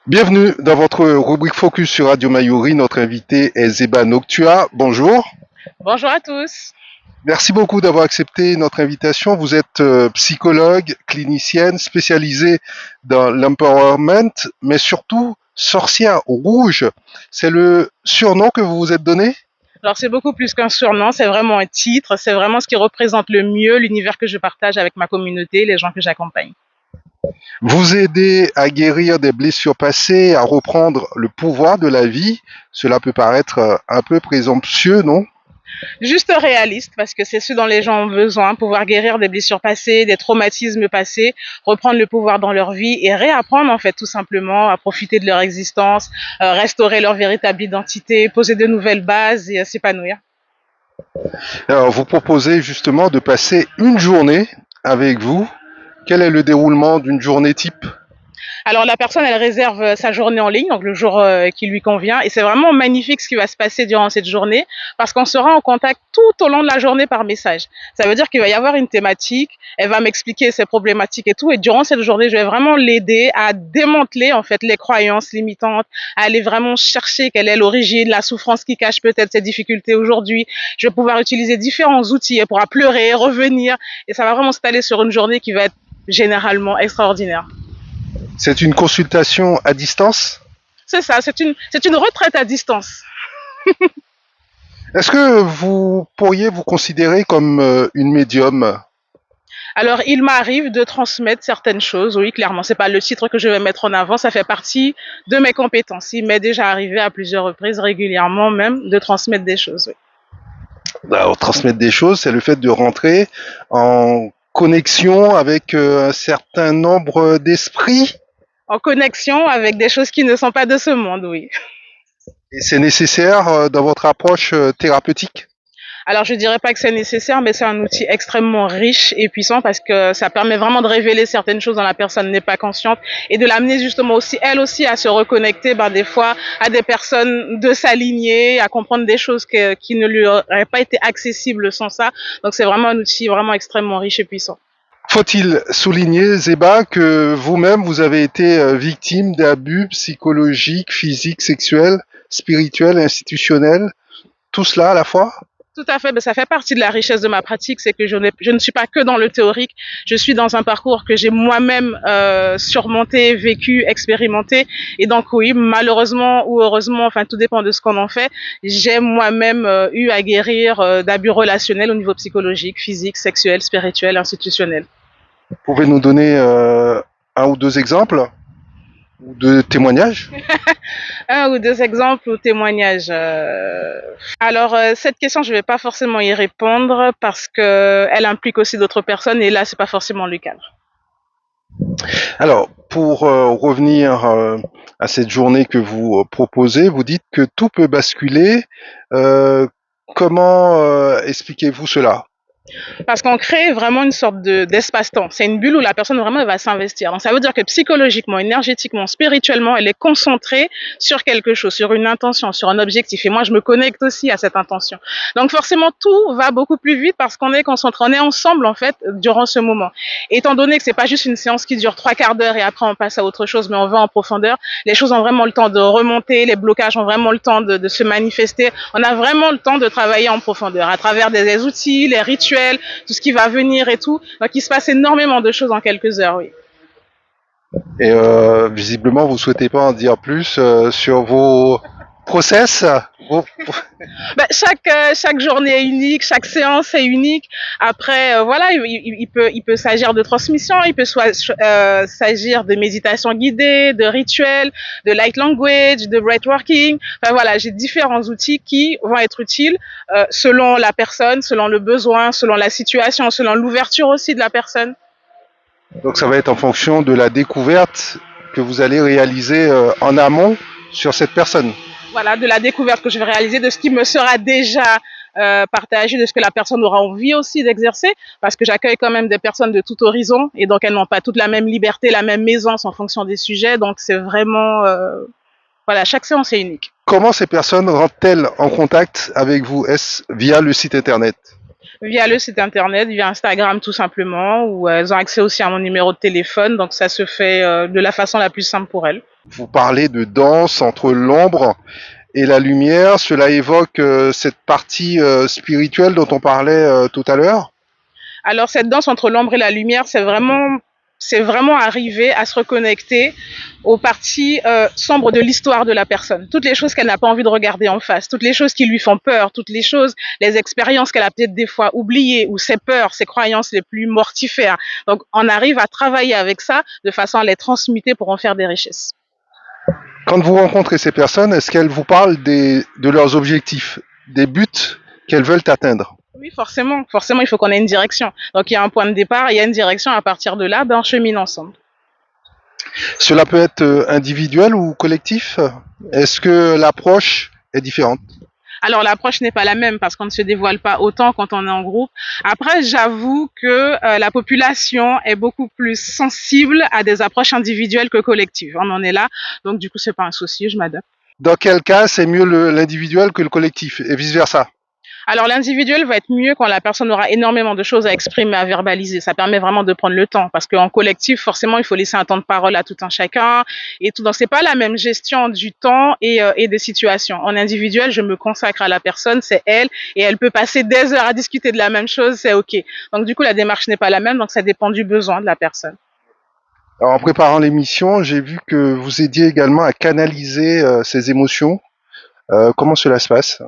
Bienvenue dans votre rubrique Focus sur Radio Mayuri. Notre invité est Zeba Noctua. Bonjour. Bonjour à tous. Merci beaucoup d'avoir accepté notre invitation. Vous êtes psychologue, clinicienne, spécialisée dans l'empowerment, mais surtout sorcière rouge. C'est le surnom que vous vous êtes donné? Alors c'est beaucoup plus qu'un surnom, c'est vraiment un titre, c'est vraiment ce qui représente le mieux l'univers que je partage avec ma communauté, les gens que j'accompagne. Vous aidez à guérir des blessures passées, à reprendre le pouvoir de la vie. Cela peut paraître un peu présomptueux, non? Juste réaliste, parce que c'est ce dont les gens ont besoin, pouvoir guérir des blessures passées, des traumatismes passés, reprendre le pouvoir dans leur vie et réapprendre en fait tout simplement à profiter de leur existence, restaurer leur véritable identité, poser de nouvelles bases et s'épanouir. Alors, vous proposez justement de passer une journée avec vous. Quel est le déroulement d'une journée type? Alors la personne, elle réserve sa journée en ligne, donc le jour qui lui convient, et c'est vraiment magnifique ce qui va se passer durant cette journée, parce qu'on sera en contact tout au long de la journée par message. Ça veut dire qu'il va y avoir une thématique, elle va m'expliquer ses problématiques et tout, et durant cette journée, je vais vraiment l'aider à démanteler en fait les croyances limitantes, à aller vraiment chercher quelle est l'origine, la souffrance qui cache peut-être ces difficultés aujourd'hui. Je vais pouvoir utiliser différents outils, elle pourra pleurer, revenir, et ça va vraiment s'étaler sur une journée qui va être généralement extraordinaire. C'est une consultation à distance? C'est ça, c'est une retraite à distance. Est-ce que vous pourriez vous considérer comme une médium? Alors, il m'arrive de transmettre certaines choses, oui, clairement. C'est pas le titre que je vais mettre en avant, ça fait partie de mes compétences. Il m'est déjà arrivé à plusieurs reprises, régulièrement même, de transmettre des choses, oui. Alors, transmettre des choses, c'est le fait de rentrer en connexion avec un certain nombre d'esprits. En connexion avec des choses qui ne sont pas de ce monde, oui. Et c'est nécessaire dans votre approche thérapeutique. Alors, je dirais pas que c'est nécessaire, mais c'est un outil extrêmement riche et puissant parce que ça permet vraiment de révéler certaines choses dont la personne n'est pas consciente et de l'amener justement aussi, elle aussi, à se reconnecter, des fois, à des personnes de sa lignée, à comprendre des choses qui ne lui auraient pas été accessibles sans ça. Donc, c'est vraiment un outil vraiment extrêmement riche et puissant. Faut-il souligner, Zeba, que vous-même, vous avez été victime d'abus psychologiques, physiques, sexuels, spirituels, institutionnels, tout cela à la fois? Tout à fait, ça fait partie de la richesse de ma pratique, c'est que je ne suis pas que dans le théorique, je suis dans un parcours que j'ai moi-même surmonté, vécu, expérimenté, et donc oui, malheureusement ou heureusement, enfin tout dépend de ce qu'on en fait, j'ai moi-même eu à guérir d'abus relationnels au niveau psychologique, physique, sexuel, spirituel, institutionnel. Vous pouvez nous donner un ou deux exemples ou de témoignages? Un ou deux exemples ou témoignages. Alors, cette question, je ne vais pas forcément y répondre parce qu'elle implique aussi d'autres personnes et là, c'est pas forcément le cadre. Alors, pour revenir à cette journée que vous proposez, vous dites que tout peut basculer. Euh, comment expliquez-vous cela? Parce qu'on crée vraiment une sorte d'espace-temps. C'est une bulle où la personne vraiment elle va s'investir. Donc ça veut dire que psychologiquement, énergétiquement, spirituellement, elle est concentrée sur quelque chose, sur une intention, sur un objectif. Et moi, je me connecte aussi à cette intention. Donc forcément, tout va beaucoup plus vite parce qu'on est concentré, on est ensemble en fait durant ce moment. Et étant donné que c'est pas juste une séance qui dure 3 quarts d'heure et après on passe à autre chose, mais on va en profondeur, les choses ont vraiment le temps de remonter, les blocages ont vraiment le temps de se manifester. On a vraiment le temps de travailler en profondeur à travers des outils, les rituels, tout ce qui va venir et tout. Donc il se passe énormément de choses en quelques heures, oui. Et visiblement, vous souhaitez pas en dire plus sur vos process, vos- Chaque journée est unique, chaque séance est unique. Après, voilà, il peut s'agir de transmission, il peut s'agir de méditation guidée, de rituels, de light language, de breathworking. Enfin voilà, j'ai différents outils qui vont être utiles selon la personne, selon le besoin, selon la situation, selon l'ouverture aussi de la personne. Donc ça va être en fonction de la découverte que vous allez réaliser en amont sur cette personne. Voilà, de la découverte que je vais réaliser, de ce qui me sera déjà partagé, de ce que la personne aura envie aussi d'exercer, parce que j'accueille quand même des personnes de tout horizon, et donc elles n'ont pas toute la même liberté, la même aisance en fonction des sujets, donc c'est vraiment, voilà, chaque séance est unique. Comment ces personnes rentrent-elles en contact avec vous? Est-ce via le site internet? Via le site internet, via Instagram tout simplement, où elles ont accès aussi à mon numéro de téléphone, donc ça se fait de la façon la plus simple pour elles. Vous parlez de danse entre l'ombre et la lumière. Cela évoque cette partie spirituelle dont on parlait tout à l'heure. Alors cette danse entre l'ombre et la lumière, c'est vraiment arriver à se reconnecter aux parties sombres de l'histoire de la personne. Toutes les choses qu'elle n'a pas envie de regarder en face, toutes les choses qui lui font peur, toutes les choses, les expériences qu'elle a peut-être des fois oubliées, ou ses peurs, ses croyances les plus mortifères. Donc on arrive à travailler avec ça de façon à les transmuter pour en faire des richesses. Quand vous rencontrez ces personnes, est-ce qu'elles vous parlent de leurs objectifs, des buts qu'elles veulent atteindre? Oui, forcément. Forcément, il faut qu'on ait une direction. Donc, il y a un point de départ, il y a une direction. À partir de là, ben, on chemine ensemble. Cela peut être individuel ou collectif? Est-ce que l'approche est différente? Alors, l'approche n'est pas la même parce qu'on ne se dévoile pas autant quand on est en groupe. Après, j'avoue que la population est beaucoup plus sensible à des approches individuelles que collectives. On en est là. Donc, du coup, c'est pas un souci, je m'adapte. Dans quel cas c'est mieux l'individuel que le collectif et vice-versa? Alors l'individuel va être mieux quand la personne aura énormément de choses à exprimer, à verbaliser. Ça permet vraiment de prendre le temps parce qu'en collectif, forcément, il faut laisser un temps de parole à tout un chacun et tout. Donc c'est pas la même gestion du temps et des situations. En individuel, je me consacre à la personne, c'est elle et elle peut passer des heures à discuter de la même chose, c'est ok. Donc du coup, la démarche n'est pas la même, donc ça dépend du besoin de la personne. Alors, en préparant l'émission, j'ai vu que vous aidiez également à canaliser ces émotions. Comment cela se passe?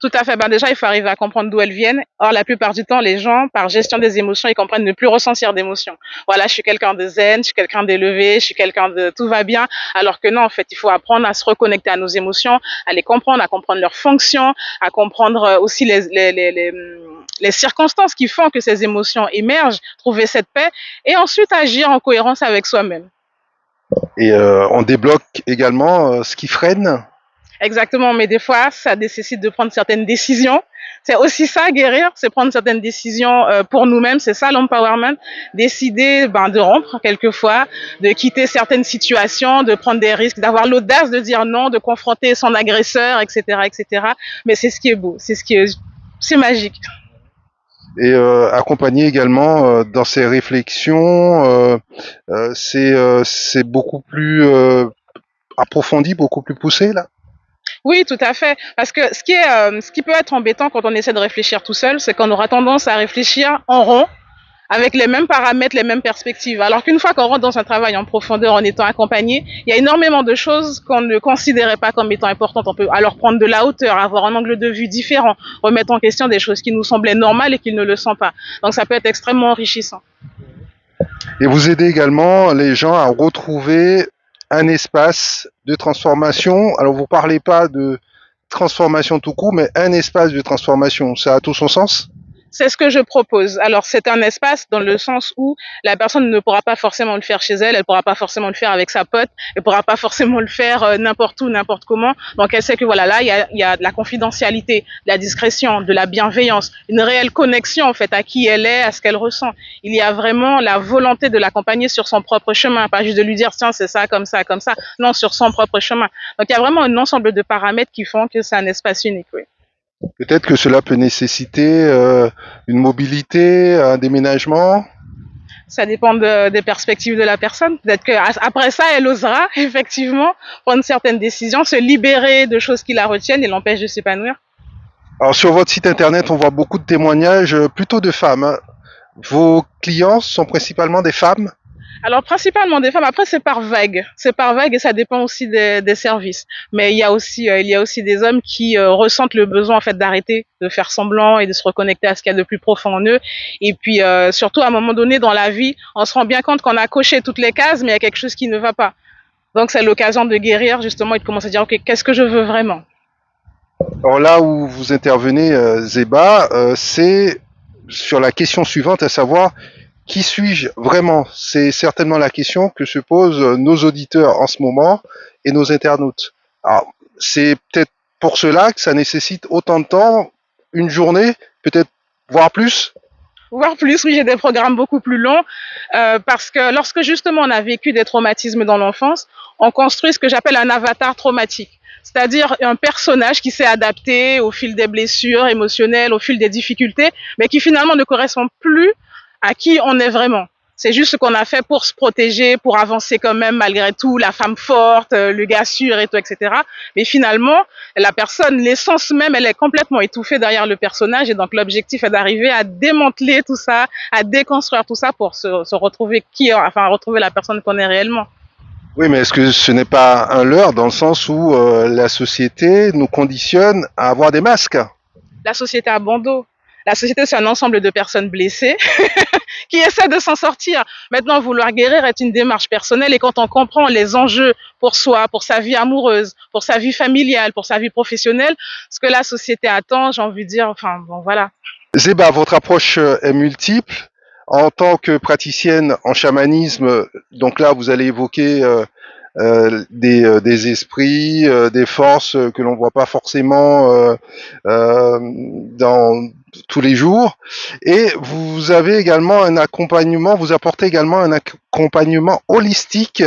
Tout à fait. Ben déjà, il faut arriver à comprendre d'où elles viennent. Or, la plupart du temps, les gens, par gestion des émotions, ils comprennent ne plus ressentir d'émotions. Voilà, je suis quelqu'un de zen, je suis quelqu'un d'élevé, je suis quelqu'un de tout va bien. Alors que non, en fait, il faut apprendre à se reconnecter à nos émotions, à les comprendre, à comprendre leurs fonctions, à comprendre aussi les circonstances qui font que ces émotions émergent, trouver cette paix et ensuite agir en cohérence avec soi-même. Et on débloque également ce qui freine. Exactement, mais des fois, ça nécessite de prendre certaines décisions. C'est aussi ça, guérir, c'est prendre certaines décisions pour nous-mêmes, c'est ça l'empowerment. Décider de rompre quelquefois, de quitter certaines situations, de prendre des risques, d'avoir l'audace de dire non, de confronter son agresseur, etc., etc. Mais c'est ce qui est beau, c'est magique. Et accompagner également dans ces réflexions, c'est beaucoup plus approfondi, beaucoup plus poussé là. Oui, tout à fait. Parce que ce qui peut être embêtant quand on essaie de réfléchir tout seul, c'est qu'on aura tendance à réfléchir en rond, avec les mêmes paramètres, les mêmes perspectives. Alors qu'une fois qu'on rentre dans un travail en profondeur en étant accompagné, il y a énormément de choses qu'on ne considérait pas comme étant importantes. On peut alors prendre de la hauteur, avoir un angle de vue différent, remettre en question des choses qui nous semblaient normales et qui ne le sont pas. Donc ça peut être extrêmement enrichissant. Et vous aidez également les gens à retrouver un espace de transformation. Alors vous parlez pas de transformation tout court, mais un espace de transformation. Ça a tout son sens? C'est ce que je propose. Alors, c'est un espace dans le sens où la personne ne pourra pas forcément le faire chez elle, elle pourra pas forcément le faire avec sa pote, elle pourra pas forcément le faire n'importe où, n'importe comment. Donc, elle sait que voilà, là, il y a de la confidentialité, de la discrétion, de la bienveillance, une réelle connexion, en fait, à qui elle est, à ce qu'elle ressent. Il y a vraiment la volonté de l'accompagner sur son propre chemin, pas juste de lui dire, tiens, c'est ça, comme ça, comme ça. Non, sur son propre chemin. Donc, il y a vraiment un ensemble de paramètres qui font que c'est un espace unique, oui. Peut-être que cela peut nécessiter une mobilité, un déménagement. Ça dépend des perspectives de la personne. Peut-être qu'après ça, elle osera effectivement prendre certaines décisions, se libérer de choses qui la retiennent et l'empêchent de s'épanouir. Alors sur votre site internet, on voit beaucoup de témoignages, plutôt de femmes, hein. Vos clients sont principalement des femmes? Alors principalement des femmes. Après c'est par vague et ça dépend aussi des services. Mais il y a aussi des hommes qui ressentent le besoin en fait d'arrêter de faire semblant et de se reconnecter à ce qu'il y a de plus profond en eux. Et puis surtout à un moment donné dans la vie, on se rend bien compte qu'on a coché toutes les cases, mais il y a quelque chose qui ne va pas. Donc c'est l'occasion de guérir justement et de commencer à dire ok, qu'est-ce que je veux vraiment? Alors là où vous intervenez, Zeba, c'est sur la question suivante, à savoir qui suis-je vraiment? C'est certainement la question que se posent nos auditeurs en ce moment et nos internautes. Alors, c'est peut-être pour cela que ça nécessite autant de temps, une journée, peut-être voire plus. Voire plus, oui, j'ai des programmes beaucoup plus longs parce que lorsque justement on a vécu des traumatismes dans l'enfance, on construit ce que j'appelle un avatar traumatique. C'est-à-dire un personnage qui s'est adapté au fil des blessures émotionnelles, au fil des difficultés, mais qui finalement ne correspond plus à qui on est vraiment. C'est juste ce qu'on a fait pour se protéger, pour avancer quand même malgré tout, la femme forte, le gars sûr et tout, etc. Mais finalement, la personne, l'essence même, elle est complètement étouffée derrière le personnage et donc l'objectif est d'arriver à démanteler tout ça, à déconstruire tout ça pour se retrouver enfin retrouver la personne qu'on est réellement. Oui, mais est-ce que ce n'est pas un leurre dans le sens où la société nous conditionne à avoir des masques? La société a bon dos. La société, c'est un ensemble de personnes blessées qui essaient de s'en sortir. Maintenant, vouloir guérir est une démarche personnelle et quand on comprend les enjeux pour soi, pour sa vie amoureuse, pour sa vie familiale, pour sa vie professionnelle, ce que la société attend, j'ai envie de dire, enfin, bon, voilà. Zéba, votre approche est multiple. En tant que praticienne en chamanisme, donc là, vous allez évoquer des esprits, des forces que l'on voit pas forcément dans tous les jours. Et vous avez également un accompagnement, vous apportez également un accompagnement holistique.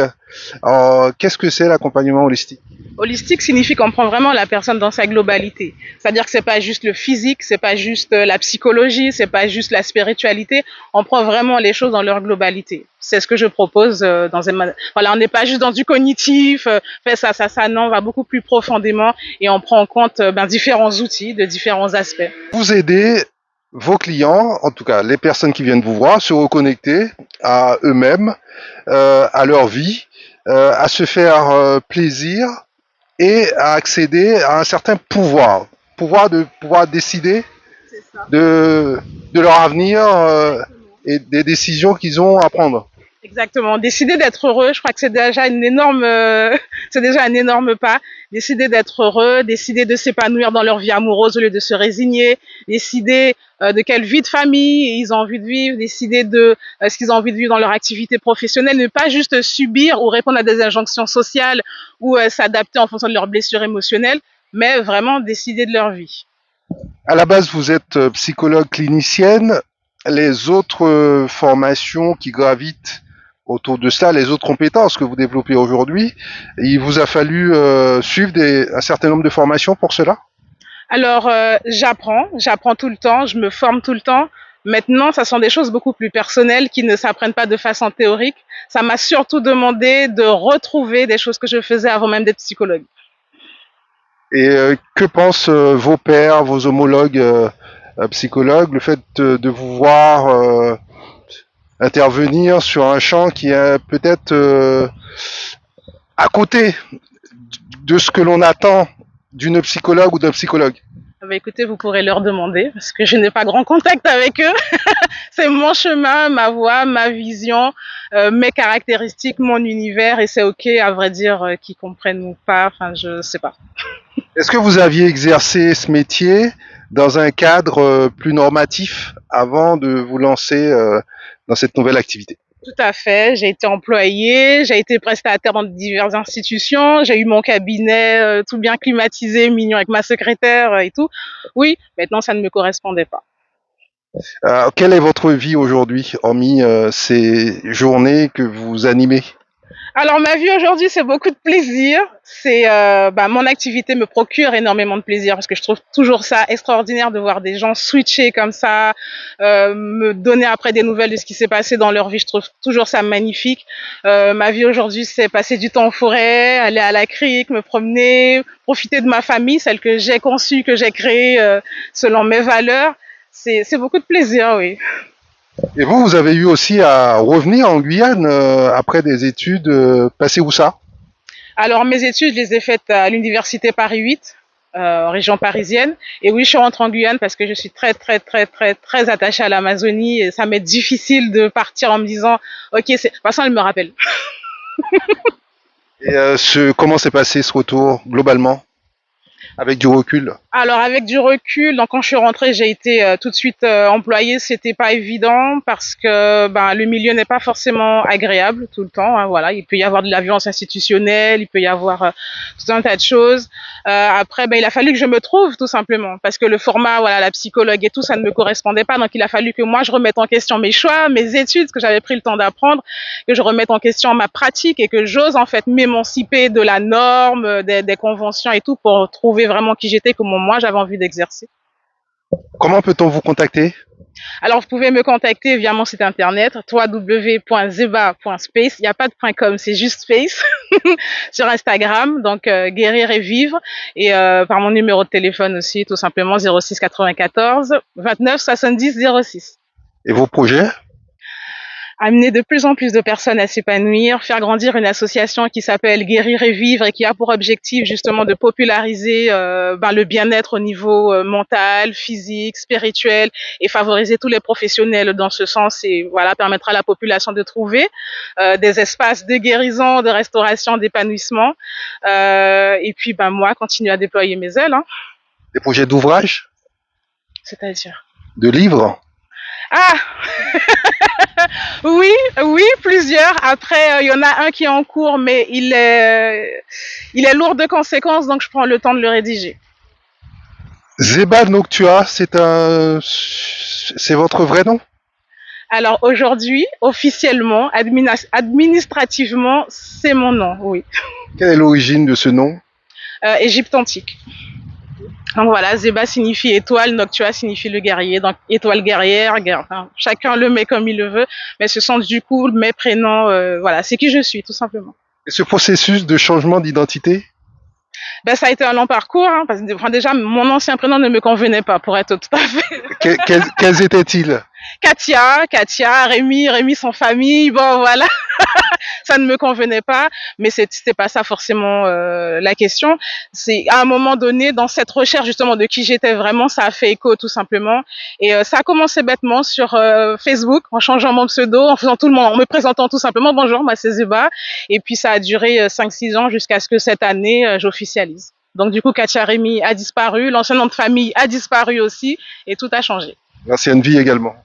Qu'est-ce que c'est l'accompagnement holistique? Holistique signifie qu'on prend vraiment la personne dans sa globalité. C'est-à-dire que c'est pas juste le physique, c'est pas juste la psychologie, c'est pas juste la spiritualité. On prend vraiment les choses dans leur globalité. C'est ce que je propose voilà, on n'est pas juste dans du cognitif, fais ça, ça, ça. Non, on va beaucoup plus profondément et on prend en compte différents outils de différents aspects. Vous aidez vos clients, en tout cas les personnes qui viennent vous voir, se reconnecter à eux-mêmes, à leur vie, à se faire plaisir et à accéder à un certain pouvoir de pouvoir décider C'est ça. de, de leur avenir et des décisions qu'ils ont à prendre. Exactement. Décider d'être heureux, je crois que c'est déjà une énorme, c'est déjà un énorme pas. Décider d'être heureux, décider de s'épanouir dans leur vie amoureuse au lieu de se résigner, décider de quelle vie de famille ils ont envie de vivre, décider de ce qu'ils ont envie de vivre dans leur activité professionnelle, ne pas juste subir ou répondre à des injonctions sociales ou s'adapter en fonction de leurs blessures émotionnelles, mais vraiment décider de leur vie. À la base, vous êtes psychologue clinicienne. Les autres formations qui gravitent autour de cela, les autres compétences que vous développez aujourd'hui, il vous a fallu suivre un certain nombre de formations pour cela? Alors, j'apprends tout le temps, je me forme tout le temps. Maintenant, ça sont des choses beaucoup plus personnelles qui ne s'apprennent pas de façon théorique. Ça m'a surtout demandé de retrouver des choses que je faisais avant même d'être psychologue. Et que pensent vos pairs, vos homologues psychologues, le fait de vous voir intervenir sur un champ qui est peut-être à côté de ce que l'on attend d'une psychologue ou d'un psychologue? Bah, écoutez, vous pourrez leur demander parce que je n'ai pas grand contact avec eux. C'est mon chemin, ma voix, ma vision, mes caractéristiques, mon univers et c'est ok, à vrai dire, qu'ils comprennent ou pas. Enfin, je sais pas. Est-ce que vous aviez exercé ce métier dans un cadre plus normatif avant de vous lancer dans cette nouvelle activité? Tout à fait. J'ai été employée, j'ai été prestataire dans diverses institutions, j'ai eu mon cabinet tout bien climatisé, mignon avec ma secrétaire et tout. Oui, maintenant ça ne me correspondait pas. Quelle est votre vie aujourd'hui, hormis ces journées que vous animez? Alors ma vie aujourd'hui, c'est beaucoup de plaisir. C'est mon activité me procure énormément de plaisir parce que je trouve toujours ça extraordinaire de voir des gens switcher comme ça, me donner après des nouvelles de ce qui s'est passé dans leur vie. Je trouve toujours ça magnifique. Ma vie aujourd'hui, c'est passer du temps en forêt, aller à la crique, me promener, profiter de ma famille, celle que j'ai conçue, que j'ai créée selon mes valeurs. C'est beaucoup de plaisir, oui. Et vous, vous avez eu aussi à revenir en Guyane après des études passées où ça? Alors, mes études, je les ai faites à l'université Paris 8, région parisienne. Et oui, je suis rentrée en Guyane parce que je suis très, très, très, très, très attachée à l'Amazonie. Et ça m'est difficile de partir en me disant, OK, de toute façon, elle me rappelle. Et comment s'est passé ce retour globalement, avec du recul? Alors avec du recul, donc quand je suis rentrée, j'ai été tout de suite employée. C'était pas évident parce que le milieu n'est pas forcément agréable tout le temps. Hein, voilà, il peut y avoir de la violence institutionnelle, il peut y avoir tout un tas de choses. Après, il a fallu que je me trouve tout simplement parce que le format, voilà, la psychologue et tout, ça ne me correspondait pas. Donc il a fallu que moi je remette en question mes choix, mes études, ce que j'avais pris le temps d'apprendre, que je remette en question ma pratique et que j'ose en fait m'émanciper de la norme, des conventions et tout pour trouver vraiment qui j'étais, comment moi j'avais envie d'exercer. Comment peut-on vous contacter? Alors, vous pouvez me contacter via mon site internet www.zeba.space. Il n'y a pas de .com, c'est juste space sur Instagram. Donc, guérir et vivre. Et par mon numéro de téléphone aussi, tout simplement 06 94 29 70 06. Et vos projets? Amener de plus en plus de personnes à s'épanouir, faire grandir une association qui s'appelle Guérir et Vivre et qui a pour objectif justement de populariser le bien-être au niveau mental, physique, spirituel et favoriser tous les professionnels dans ce sens et voilà permettra à la population de trouver des espaces de guérison, de restauration, d'épanouissement et puis moi continuer à déployer mes ailes, hein. Des projets d'ouvrage? C'est-à-dire De livres? ah oui, oui, plusieurs. Après, il y en a un qui est en cours, mais il est lourd de conséquences, donc je prends le temps de le rédiger. Zeba Noctua, c'est votre vrai nom? Alors aujourd'hui, officiellement, administrativement, c'est mon nom, oui. Quelle est l'origine de ce nom? Égypte antique. Donc voilà, Zeba signifie étoile, Noctua signifie le guerrier, donc étoile guerrière, enfin, chacun le met comme il le veut, mais ce sont du coup mes prénoms, voilà, c'est qui je suis tout simplement. Et ce processus de changement d'identité? Ça a été un long parcours, hein, parce que enfin, déjà mon ancien prénom ne me convenait pas, pour être tout à fait. Quels étaient-ils? Katia, Rémi sans famille, bon voilà, ça ne me convenait pas, mais c'était pas ça forcément la question. C'est à un moment donné, dans cette recherche justement de qui j'étais vraiment, ça a fait écho tout simplement. Et ça a commencé bêtement sur Facebook, en changeant mon pseudo, en faisant tout le monde, en me présentant tout simplement, bonjour, moi c'est Zeba. Et puis ça a duré 5-6 ans jusqu'à ce que cette année, j'officialise. Donc du coup, Katia Rémi a disparu, l'ancien nom de famille a disparu aussi, et tout a changé. L'ancienne vie également.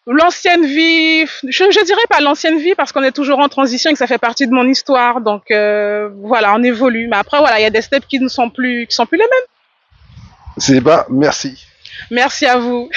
L'ancienne vie, je dirais pas l'ancienne vie parce qu'on est toujours en transition et que ça fait partie de mon histoire. Donc voilà, on évolue. Mais après voilà, il y a des steps qui ne sont plus, qui sont plus les mêmes. Zeba, merci. Merci à vous.